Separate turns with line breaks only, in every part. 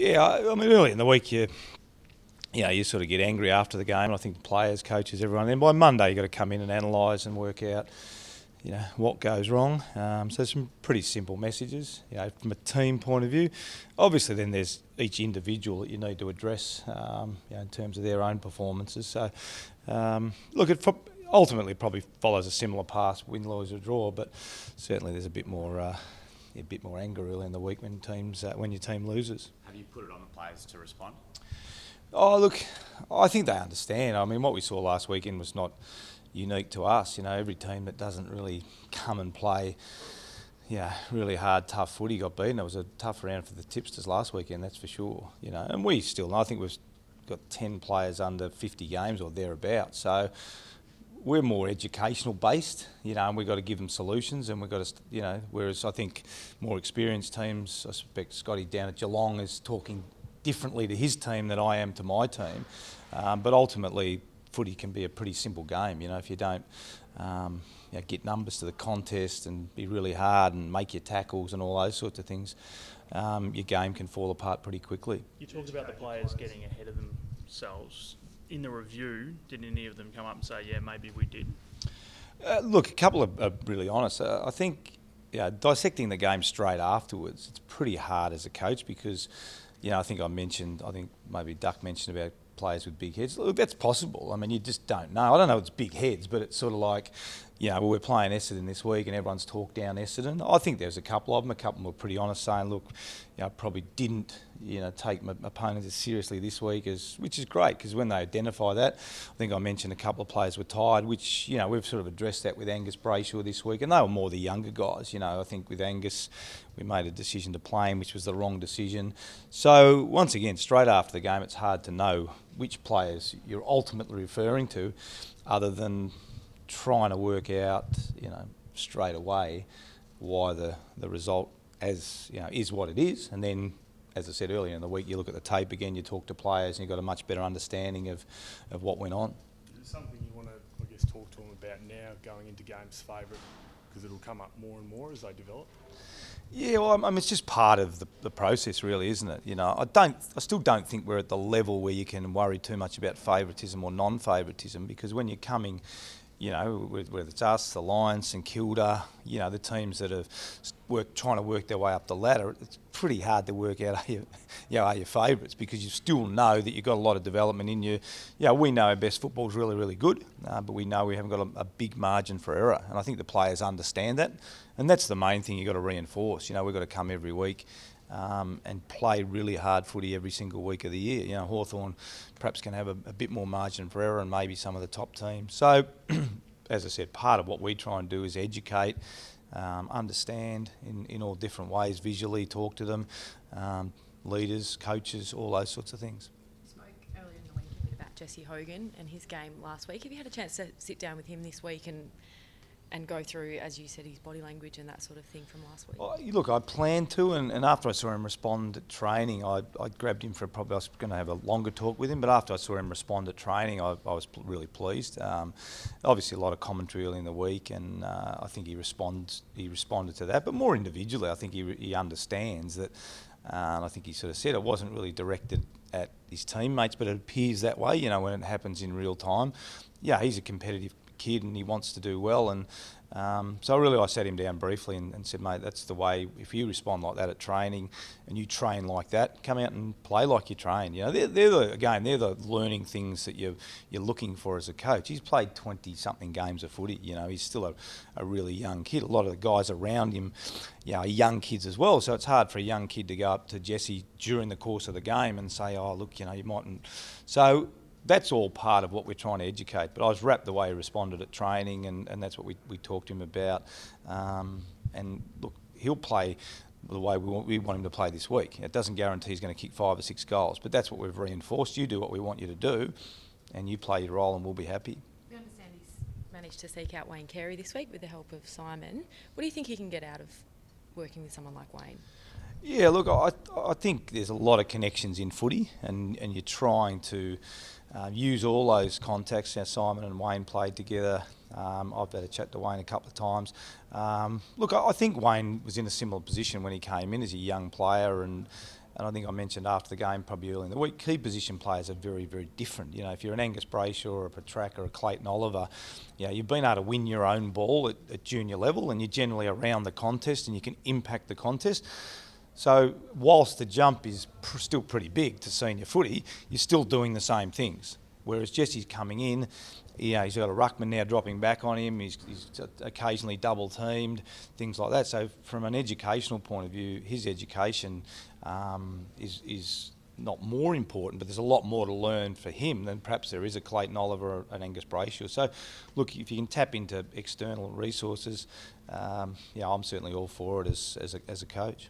Yeah, I mean, early in the week, you sort of get angry after the game. I think the players, coaches, everyone. Then by Monday, you've got to come in and analyse and work out, what goes wrong. So some pretty simple messages, from a team point of view. Obviously, then there's each individual that you need to address, in terms of their own performances. So, it ultimately probably follows a similar path, win, lose or draw, but certainly there's a bit more anger early in the week when your team loses.
Have you put it on the players to respond?
Oh, look, I think they understand. I mean, what we saw last weekend was not unique to us. Every team that doesn't really come and play, really hard, tough footy got beaten. It was a tough round for the tipsters last weekend, that's for sure. And we still, I think we've got 10 players under 50 games or thereabouts. So we're more educational based, and we've got to give them solutions, and we've got to, whereas I think more experienced teams, I suspect Scotty down at Geelong is talking differently to his team than I am to my team. But ultimately, footy can be a pretty simple game. If you don't get numbers to the contest and be really hard and make your tackles and all those sorts of things, your game can fall apart pretty quickly.
You talked about the players getting ahead of themselves. In the review, did any of them come up and say, yeah, maybe we did?
Look, a couple are really honest. I think dissecting the game straight afterwards, it's pretty hard as a coach because, I think maybe Duck mentioned about players with big heads. Look, that's possible. I mean, you just don't know. I don't know if it's big heads, but it's sort of like, we're playing Essendon this week and everyone's talked down Essendon. I think there's a couple of them. A couple were pretty honest, saying, look, probably didn't, take my opponents as seriously this week, which is great because when they identify that, I think I mentioned a couple of players were tired, which, we've sort of addressed that with Angus Brayshaw this week, and they were more the younger guys. I think with Angus, we made a decision to play him, which was the wrong decision. So once again, straight after the game, it's hard to know which players you're ultimately referring to, other than trying to work out, straight away why the result is what it is. And then, as I said earlier in the week, you look at the tape again, you talk to players, and you've got a much better understanding of what went on.
Is there something you want to, talk to them about now going into games favourite? Because it'll come up more and more as they develop.
Yeah, well, I mean, it's just part of the process, really, isn't it? I still don't think we're at the level where you can worry too much about favouritism or non-favouritism, because when you're coming, whether it's us, the Lions, St Kilda, the teams that are trying to work their way up the ladder, it's pretty hard to work out are your favourites, because you still know that you've got a lot of development in you. We know our best football is really, really good, but we know we haven't got a big margin for error, and I think the players understand that, and that's the main thing you've got to reinforce. We've got to come every week and play really hard footy every single week of the year. Hawthorn perhaps can have a bit more margin for error, and maybe some of the top teams. So, as I said, part of what we try and do is educate, understand in all different ways, visually talk to them, leaders, coaches, all those sorts of things.
You spoke earlier in the week a bit about Jesse Hogan and his game last week. Have you had a chance to sit down with him this week and go through, as you said, his body language and that sort of thing from last week?
Well, look, I planned to, and after I saw him respond at training, I grabbed him I was going to have a longer talk with him, but after I saw him respond at training, I was really pleased. Obviously, a lot of commentary early in the week, and I think he responded to that, but more individually, I think he understands that, and I think he sort of said it wasn't really directed at his teammates, but it appears that way, when it happens in real time. He's a competitive kid and he wants to do well, and so really I sat him down briefly and said, mate, that's the way. If you respond like that at training and you train like that, come out and play like you train. They're the learning things that you're looking for as a coach. He's played 20-something games of footy. He's still a really young kid. A lot of the guys around him, are young kids as well. So it's hard for a young kid to go up to Jesse during the course of the game and say, oh, look, you mightn't. So that's all part of what we're trying to educate. But I was wrapped the way he responded at training, and that's what we talked to him about. And look, he'll play the way we want him to play this week. It doesn't guarantee he's going to kick 5 or 6 goals, but that's what we've reinforced. You do what we want you to do, and you play your role, and we'll be happy.
We understand he's managed to seek out Wayne Carey this week with the help of Simon. What do you think he can get out of working with someone like Wayne?
Yeah, look, I think there's a lot of connections in footy, and you're trying to use all those contacts. Simon and Wayne played together. I've had a chat to Wayne a couple of times. Look, I think Wayne was in a similar position when he came in as a young player, and and I think I mentioned after the game, probably early in the week, key position players are very, very different. You know, if you're an Angus Brayshaw or a Petrack or a Clayton Oliver, you know, you've been able to win your own ball at junior level, and you're generally around the contest and you can impact the contest. So whilst the jump is still pretty big to senior footy, you're still doing the same things. Whereas Jesse's coming in, he's got a ruckman now dropping back on him, he's occasionally double teamed, things like that. So from an educational point of view, his education is not more important, but there's a lot more to learn for him than perhaps there is a Clayton Oliver or an Angus Brayshaw. So look, if you can tap into external resources, I'm certainly all for it as a coach.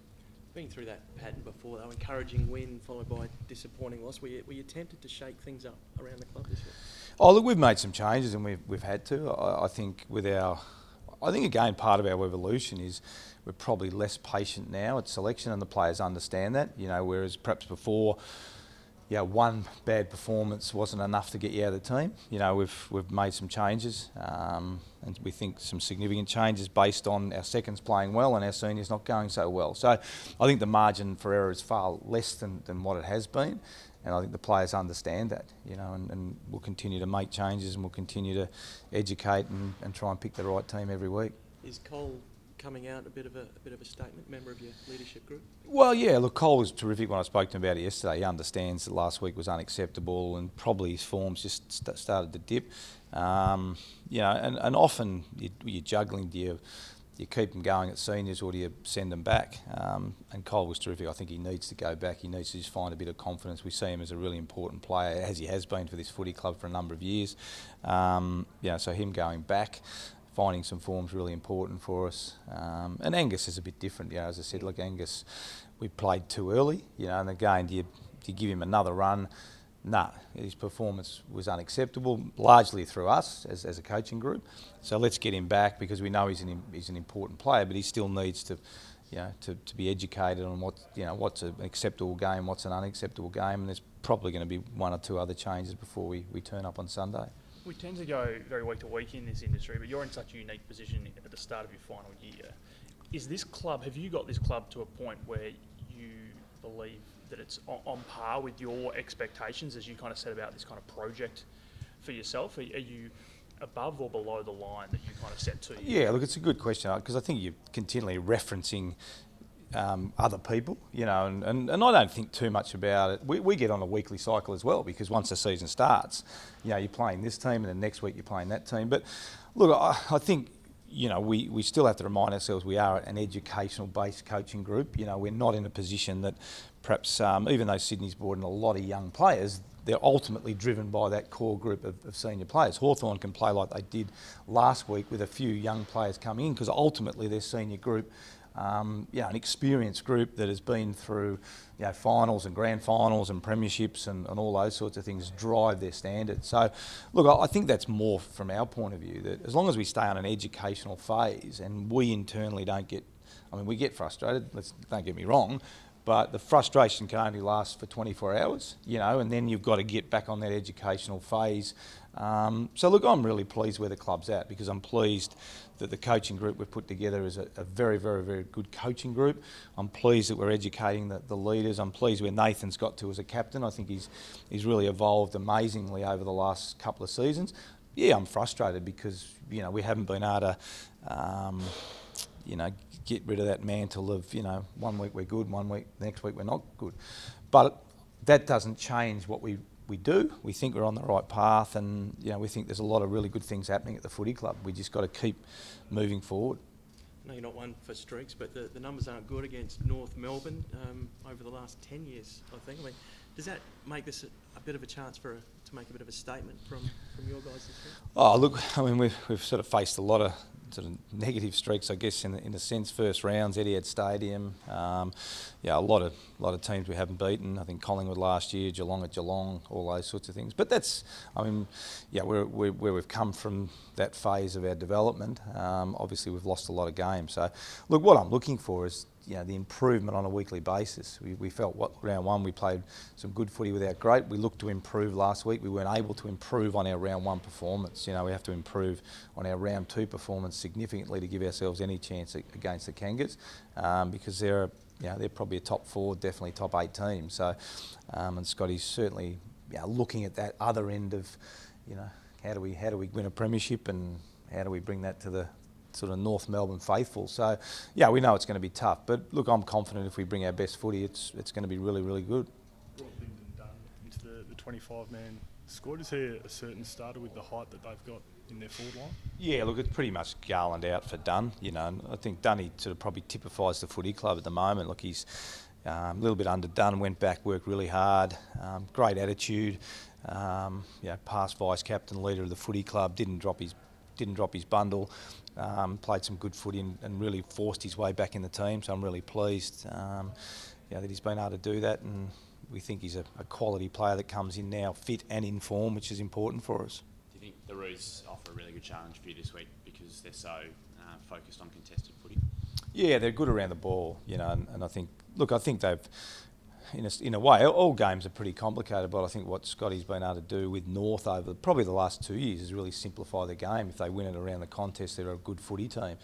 Been through that pattern before, though, encouraging win followed by disappointing loss. Were you tempted to shake things up around the club this year?
Oh, look, we've made some changes and we've had to. I think again, part of our evolution is we're probably less patient now at selection, and the players understand that. You know, whereas perhaps before, one bad performance wasn't enough to get you out of the team. You know, we've made some changes, and we think some significant changes based on our seconds playing well and our seniors not going so well. So I think the margin for error is far less than what it has been, and I think the players understand that. You know, and we'll continue to make changes and we'll continue to educate and try and pick the right team every week.
Is Cole coming out a bit of a statement, member of your leadership group?
Well, yeah, look, Cole was terrific when I spoke to him about it yesterday. He understands that last week was unacceptable and probably his form's just started to dip. And often you're juggling. Do you keep them going at seniors or do you send them back? And Cole was terrific. I think he needs to go back. He needs to just find a bit of confidence. We see him as a really important player, as he has been for this footy club for a number of years. So him going back, finding some form's really important for us. And Angus is a bit different. As I said, look, Angus, we played too early, and again, do you give him another run? Nah, his performance was unacceptable, largely through us as a coaching group. So let's get him back because we know he's an important player, but he still needs to be educated on what's an acceptable game, what's an unacceptable game, and there's probably going to be one or two other changes before we turn up on Sunday.
We tend to go very week to week in this industry, but you're in such a unique position at the start of your final year. Have you got this club to a point where you believe that it's on par with your expectations as you kind of set about this kind of project for yourself? Are you above or below the line that you kind of set to?
Yeah, look, it's a good question because I think you're continually referencing other people, and I don't think too much about it. We get on a weekly cycle as well because once the season starts, you're playing this team and then next week you're playing that team. But look, I think, we still have to remind ourselves we are an educational-based coaching group. We're not in a position that perhaps, even though Sydney's brought in a lot of young players, they're ultimately driven by that core group of senior players. Hawthorn can play like they did last week with a few young players coming in because ultimately their senior group, an experienced group that has been through finals and grand finals and premierships and all those sorts of things drive their standards. So, look, I think that's more from our point of view, that as long as we stay on an educational phase and we internally we get frustrated, don't get me wrong, but the frustration can only last for 24 hours, and then you've got to get back on that educational phase. So look, I'm really pleased where the club's at because I'm pleased that the coaching group we've put together is a very, very, very good coaching group. I'm pleased that we're educating the leaders. I'm pleased where Nathan's got to as a captain. I think he's really evolved amazingly over the last couple of seasons. Yeah, I'm frustrated because, we haven't been able to, get rid of that mantle of, 1 week we're good, 1 week, next week we're not good. But that doesn't change what we do. We think we're on the right path and, we think there's a lot of really good things happening at the footy club. We just got to keep moving forward.
I know you're not one for streaks, but the numbers aren't good against North Melbourne over the last 10 years, I think. Does that make this a bit of a chance to make a bit of a statement from your guys this year? Oh,
look, we've sort of faced a lot of sort of negative streaks, I guess, in a sense. First rounds, Etihad Stadium, a lot of teams we haven't beaten. I think Collingwood last year, Geelong at Geelong, all those sorts of things. But that's, where we've come from that phase of our development. Obviously, we've lost a lot of games. So, look, what I'm looking for is the improvement on a weekly basis. We felt round one we played some good footy without great. We looked to improve last week. We weren't able to improve on our round one performance. We have to improve on our round two performance significantly to give ourselves any chance against the Kangas because they're they're probably a top 4, definitely top 8 team. So, and Scotty's certainly looking at that other end of, how do we win a premiership, and how do we bring that to the sort of North Melbourne faithful. So, we know it's going to be tough. But look, I'm confident if we bring our best footy, it's going to be really, really good.
Brought Lyndon Dunn into the 25-man squad. Is there a certain starter with the height that they've got in their forward line?
Yeah, look, it's pretty much Garland out for Dunn, and I think Dunny sort of probably typifies the footy club at the moment. Look, he's a little bit underdone, went back, worked really hard, great attitude, past vice-captain, leader of the footy club, didn't drop his bundle, played some good footy and really forced his way back in the team, so I'm really pleased that he's been able to do that, and we think he's a quality player that comes in now fit and in form, which is important for us.
Do you think the Roos offer a really good challenge for you this week because they're so focused on contested footy?
Yeah, they're good around the ball, and I think they've, in a way, all games are pretty complicated, but I think what Scotty's been able to do with North over probably the last 2 years is really simplify the game. If they win it around the contest, they're a good footy team.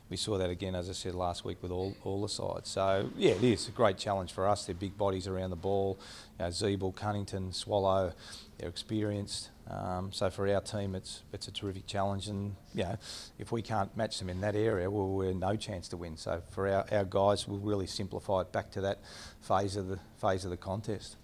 We saw that again, as I said, last week with all the sides. So, it is a great challenge for us. They're big bodies around the ball. Zeeble, Cunnington, Swallow, they're experienced. So for our team, it's a terrific challenge. And, if we can't match them in that area, well, we're no chance to win. So for our guys, we'll really simplify it back to that phase of the contest.